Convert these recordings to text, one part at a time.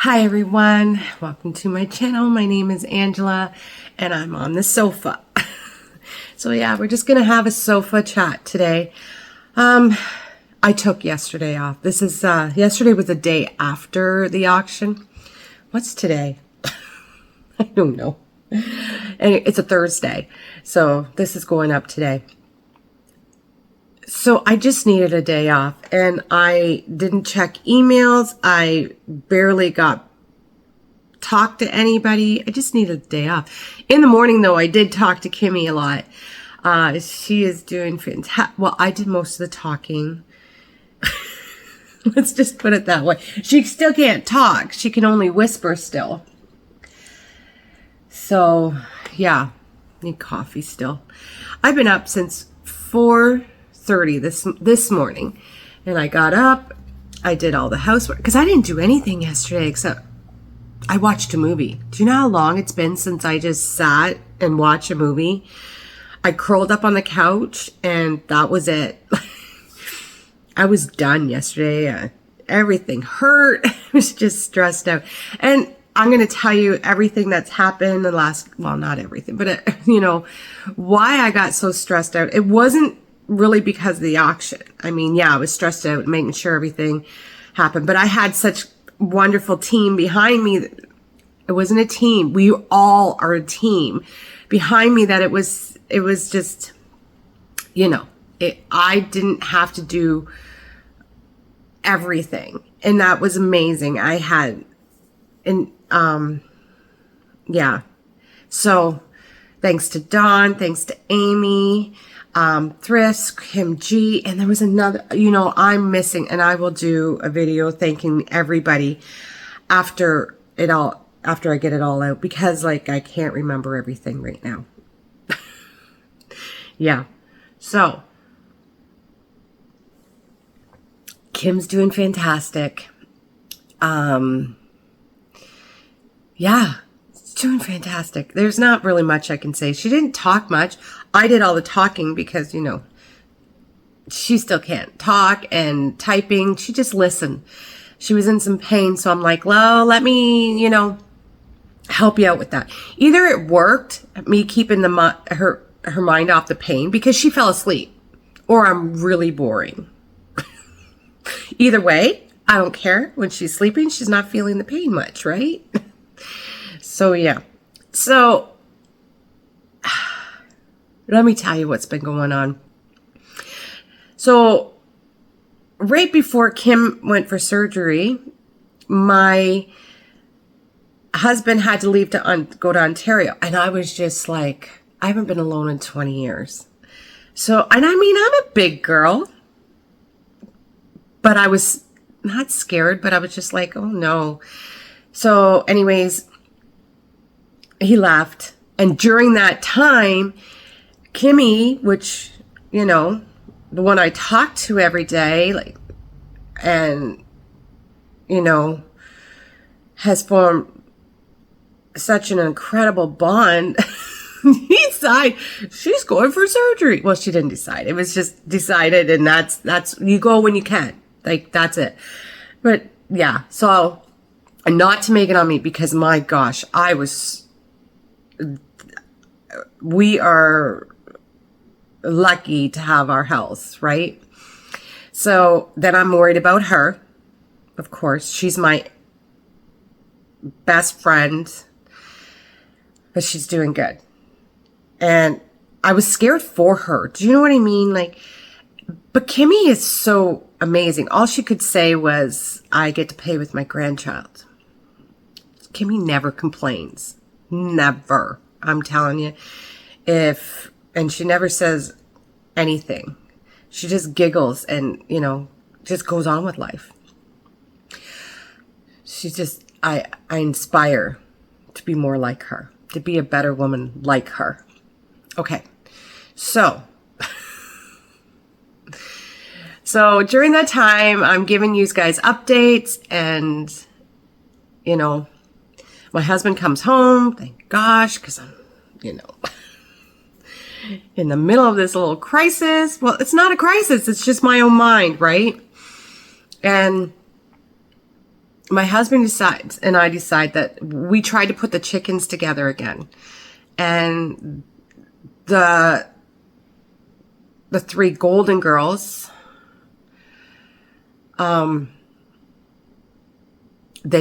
Hi everyone, welcome to my channel. My name is Angela and I'm on the sofa. So yeah, we're just gonna have a sofa chat today. I took yesterday off. This is yesterday was the day after the auction. What's today? I don't know. And it's a Thursday, so this is going up today. So I just needed a day off and I didn't check emails. I barely talked to anybody. I just needed a day off. In the morning though, I did talk to Kimmy a lot. She is doing fantastic. Well, I did most of the talking. Let's just put it that way. She still can't talk. She can only whisper still. So yeah, need coffee still. I've been up since 4:30 this morning, and I got up, I did all the housework because I didn't do anything yesterday except I watched a movie. Do you know how long it's been since I just sat and watched a movie? I curled up on the couch and that was it. I was done yesterday. Everything hurt. I was just stressed out. And I'm going to tell you everything that's happened the last, well, not everything, but why I got so stressed out. It wasn't really because of the auction. I mean, yeah, I was stressed out making sure everything happened, but I had such wonderful team behind me. It wasn't a team. We all are a team behind me that it was just, I didn't have to do everything. And that was amazing. I had, so thanks to Dawn, thanks to Amy, Thrifts, Kim G, and there was another, I'm missing, and I will do a video thanking everybody after I get it all out, because I can't remember everything right now. Yeah. So Kim's doing fantastic. Yeah, it's doing fantastic. There's not really much I can say. She didn't talk much. I did all the talking because, she still can't talk and typing. She just listened. She was in some pain. So I'm like, well, let me, help you out with that. Either it worked, me keeping her mind off the pain because she fell asleep, or I'm really boring. Either way, I don't care. When she's sleeping, she's not feeling the pain much, right? So yeah. So let me tell you what's been going on. So right before Kim went for surgery, my husband had to leave to go to Ontario. And I was just like, I haven't been alone in 20 years. So, and I mean, I'm a big girl, but I was not scared, but I was just like, oh no. So anyways, he left. And during that time, Kimmy, which, the one I talk to every day, has formed such an incredible bond. He decided she's going for surgery. Well, she didn't decide. It was just decided, and that's you go when you can. That's it. But yeah, so, and not to make it on me, because my gosh, we are lucky to have our health, right? So then I'm worried about her. Of course, she's my best friend, but she's doing good. And I was scared for her. Do you know what I mean? But Kimmy is so amazing. All she could say was, I get to play with my grandchild. Kimmy never complains. Never. I'm telling you. And she never says anything. She just giggles and, just goes on with life. She's just, I inspire to be more like her, to be a better woman like her. Okay. So during that time, I'm giving you guys updates, and, my husband comes home, thank gosh, because I'm, in the middle of this little crisis. Well, it's not a crisis. It's just my own mind, right? And my husband decides and I decide that we tried to put the chickens together again. And the 3 golden girls, they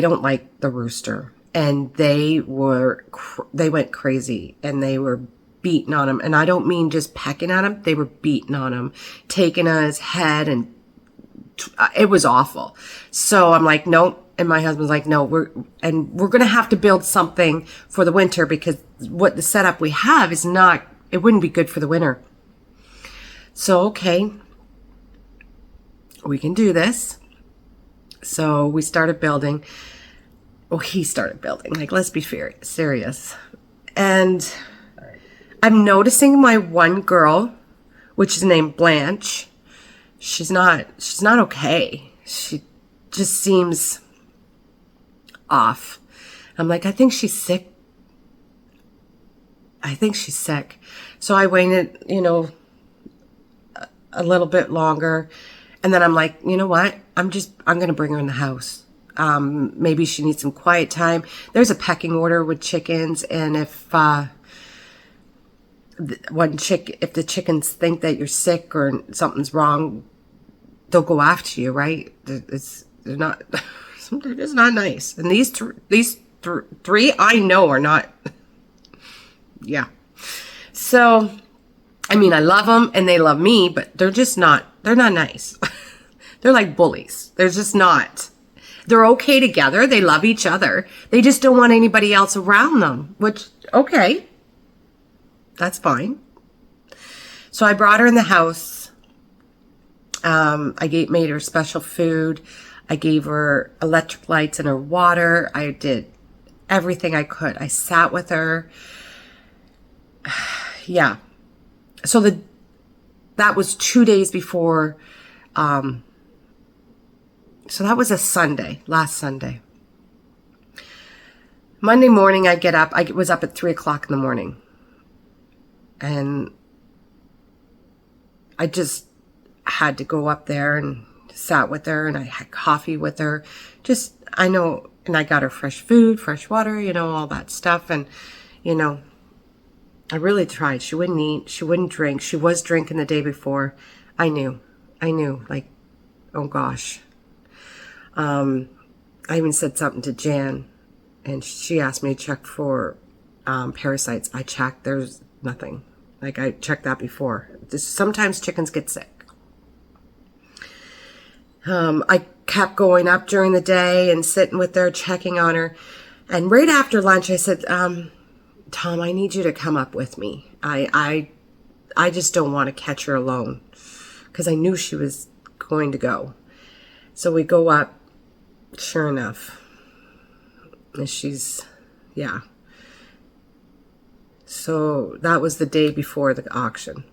don't like the rooster. And they went crazy and they were beating on him. And I don't mean just pecking at him. They were beating on him, taking on his head, and it was awful. So I'm like, nope. And my husband's like, no, we're going to have to build something for the winter because what the setup we have is not, it wouldn't be good for the winter. So, okay, we can do this. So we started building. Well, he started building. Like, let's be serious. And I'm noticing my one girl, which is named Blanche. She's not okay. She just seems off. I'm like, I think she's sick. So I waited, a little bit longer. And then I'm like, you know what? I'm going to bring her in the house. Maybe she needs some quiet time. There's a pecking order with chickens. And if the chickens think that you're sick or something's wrong, they'll go after you, right? They're not, they're just not nice. And these three I know are not. Yeah. So, I mean, I love them and they love me, but they're not nice. They're like bullies. They're just not. They're okay together. They love each other. They just don't want anybody else around them, which, okay, that's fine. So I brought her in the house. I made her special food. I gave her electric lights and her water. I did everything I could. I sat with her. Yeah. So that was 2 days before, so that was a Sunday, last Sunday. Monday morning, I get up. I was up at 3:00 in the morning. And I just had to go up there and sat with her and I had coffee with her. I know, and I got her fresh food, fresh water, all that stuff. And, I really tried. She wouldn't eat. She wouldn't drink. She was drinking the day before. I knew, like, oh gosh. I even said something to Jan and she asked me to check for parasites. I checked. There's nothing. Like, I checked that before. Sometimes chickens get sick. I kept going up during the day and sitting with her, checking on her. And right after lunch, I said, Tom, I need you to come up with me. I just don't want to catch her alone because I knew she was going to go. So we go up. Sure enough, and yeah. So that was the day before the auction.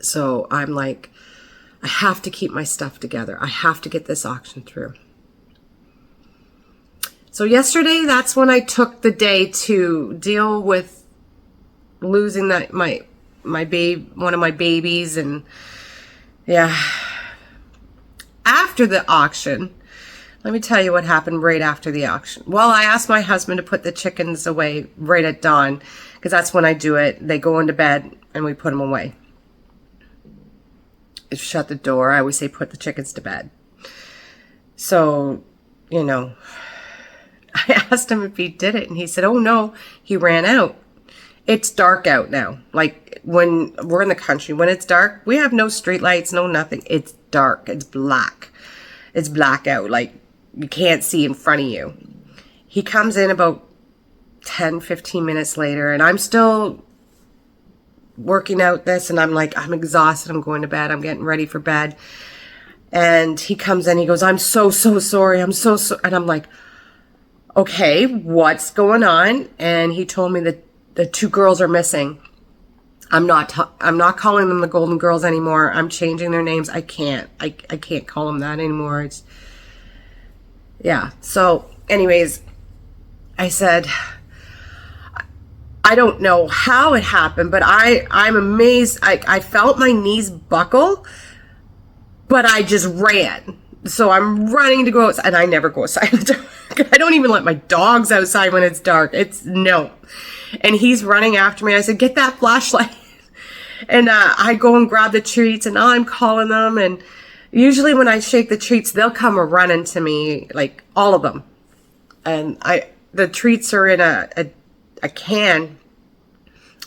So I'm like, I have to keep my stuff together. I have to get this auction through. So yesterday, that's when I took the day to deal with losing my one of my babies, and yeah. After the auction, let me tell you what happened right after the auction. Well, I asked my husband to put the chickens away right at dawn because that's when I do it. They go into bed and we put them away. Shut the door. I always say put the chickens to bed. So, I asked him if he did it and he said, oh no, he ran out. It's dark out now. Like when we're in the country, when it's dark, we have no street lights, no nothing. It's dark. It's black. It's black out. Like you can't see in front of you. He comes in about 10, 15 minutes later and I'm still working out this and I'm like, I'm exhausted. I'm going to bed. I'm getting ready for bed. And he comes in, he goes, I'm so sorry. I'm so sorry. And I'm like, okay, what's going on? And he told me that the 2 girls are missing. I'm not calling them the Golden Girls anymore. I'm changing their names. I can't call them that anymore. Yeah. So anyways, I said, I don't know how it happened, but I'm amazed. I felt my knees buckle, but I just ran. So I'm running to go outside, and I never go outside in the dark. I don't even let my dogs outside when it's dark. It's no. And he's running after me. I said, get that flashlight. And I go and grab the treats, and I'm calling them. And usually when I shake the treats, they'll come running to me, like all of them. And the treats are in a can,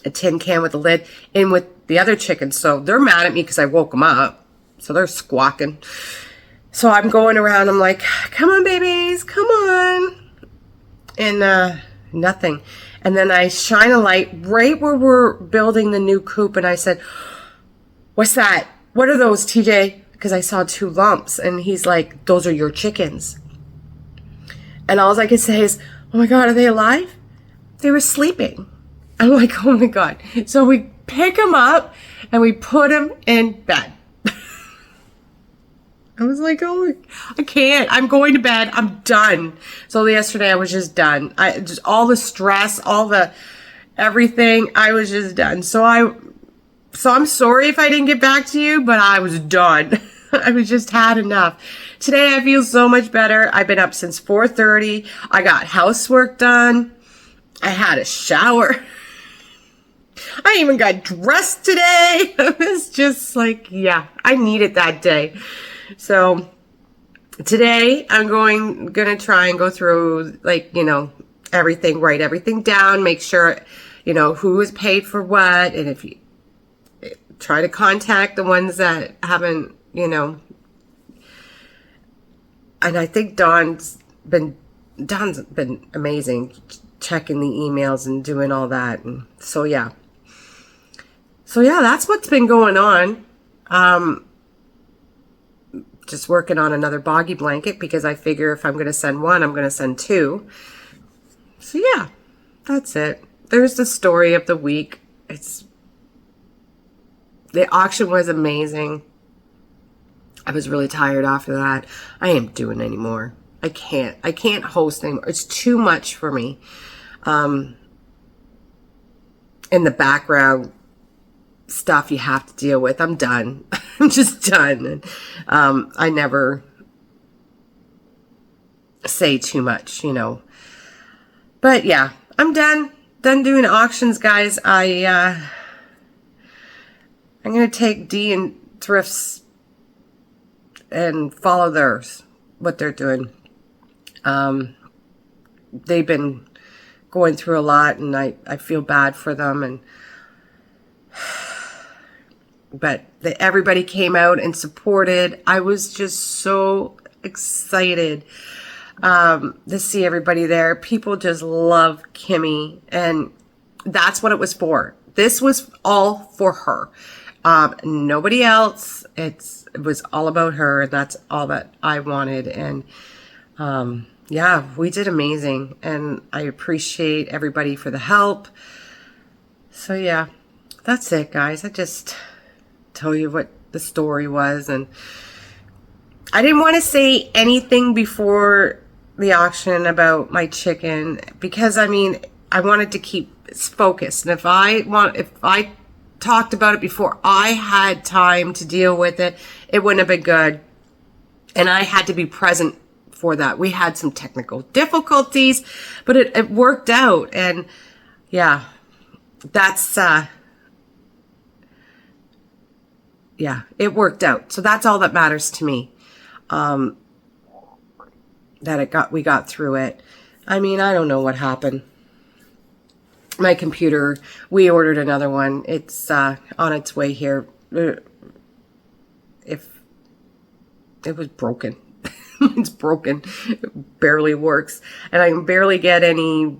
a tin can with a lid, in with the other chickens. So they're mad at me because I woke them up. So they're squawking. So I'm going around. I'm like, come on, babies, come on. And nothing. And then I shine a light right where we're building the new coop. And I said, what's that? What are those, TJ? Because I saw 2 lumps. And he's like, those are your chickens. And all I could say is, oh my God, are they alive? They were sleeping. I'm like, oh my God. So we pick them up and we put them in bed. I was like, oh, I can't. I'm going to bed. I'm done. So yesterday I was just done. Just all the stress, all the everything, I was just done. So I'm sorry if I didn't get back to you, but I was done. I was just had enough. Today I feel so much better. I've been up since 4:30. I got housework done. I had a shower. I even got dressed today. It was just like, yeah, I needed that day. So today I'm gonna try and go through, like, everything, write everything down, make sure, who is paid for what. And if you try to contact the ones that haven't, and I think Dawn's been amazing checking the emails and doing all that. And so yeah, that's what's been going on. Just working on another boggy blanket because I figure if I'm going to send one, I'm going to send 2. So yeah, that's it. There's the story of the week. The auction was amazing. I was really tired after that. I ain't doing anymore. I can't host anymore. It's too much for me. In the background stuff you have to deal with. I'm done. I'm just done. I never say too much, But yeah, I'm done. Done doing auctions, guys. I'm going to take Dee and Thrifts and follow what they're doing. They've been going through a lot, and I feel bad for them. But everybody came out and supported. I was just so excited to see everybody there. People just love Kimmy, and that's what it was for. This was all for her. Nobody else. It was all about her, and that's all that I wanted. And yeah, we did amazing, and I appreciate everybody for the help. So yeah, that's it, guys. I just tell you what the story was, and I didn't want to say anything before the auction about my chicken because I wanted to keep focused, and if I talked about it before I had time to deal with it, it wouldn't have been good. And I had to be present for that. We had some technical difficulties, but it worked out. And yeah, that's it worked out. So that's all that matters to me. That we got through it. I don't know what happened. My computer, we ordered another one. It's on its way here. If it was broken. It's broken. It barely works. And I can barely get any.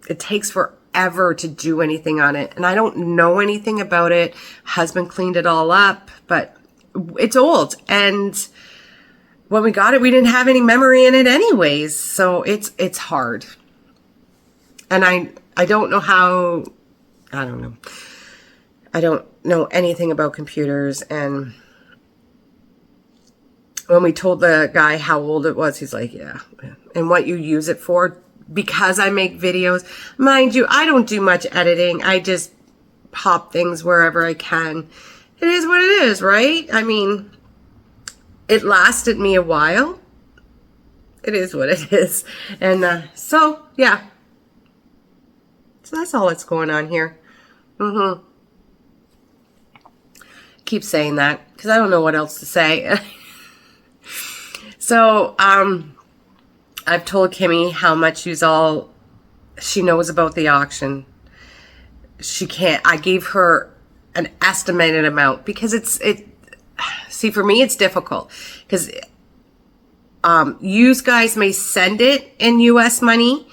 It takes forever to do anything on it. And I don't know anything about it. Husband cleaned it all up, but it's old. And when we got it, we didn't have any memory in it anyways. So it's hard. And I don't know how, I don't know. I don't know anything about computers. And when we told the guy how old it was, he's like, yeah. And what you use it for, because I make videos. Mind you, I don't do much editing. I just pop things wherever I can. It is what it is, right? it lasted me a while. It is what it is. And so, yeah. So that's all that's going on here. Keep saying that because I don't know what else to say. So, I've told Kimmy how much she knows about the auction. I gave her an estimated amount because see, for me, it's difficult because you guys may send it in US money,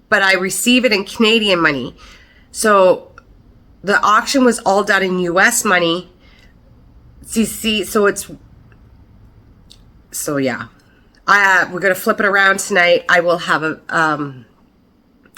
but I receive it in Canadian money. So the auction was all done in US money. So yeah. We're going to flip it around tonight. I will have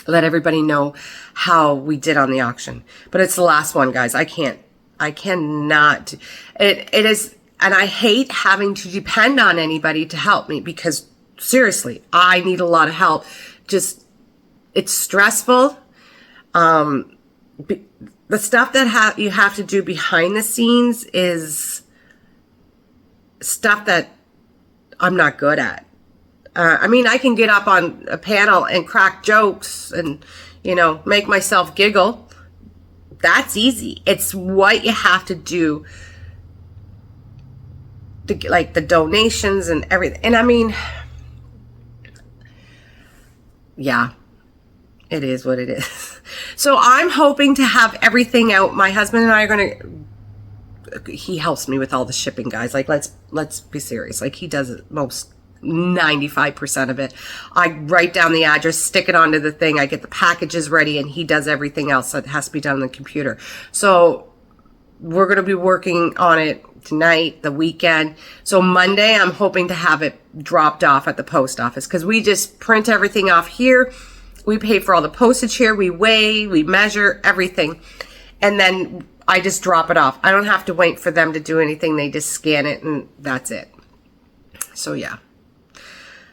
let everybody know how we did on the auction. But it's the last one, guys. I cannot. It is, and I hate having to depend on anybody to help me because seriously, I need a lot of help. It's stressful. The stuff that you have to do behind the scenes is stuff that I'm not good at. I mean, I can get up on a panel and crack jokes and, make myself giggle. That's easy. It's what you have to do, like the donations and everything. And I mean, yeah, it is what it is. So I'm hoping to have everything out. My husband and I are going to, he helps me with all the shipping, guys. Like, let's be serious. Like, he does it most 95% of it. I write down the address, stick it onto the thing. I get the packages ready, and he does everything else that has to be done on the computer. So we're going to be working on it tonight, the weekend. So Monday, I'm hoping to have it dropped off at the post office because we just print everything off here. We pay for all the postage here. We weigh, we measure everything. And then I just drop it off. I don't have to wait for them to do anything. They just scan it and that's it. So yeah.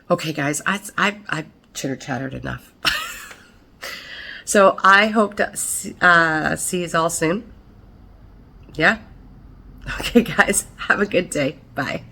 Okay, guys, I've chitter-chattered enough. So I hope to see you all soon. Yeah? Okay, guys, have a good day. Bye.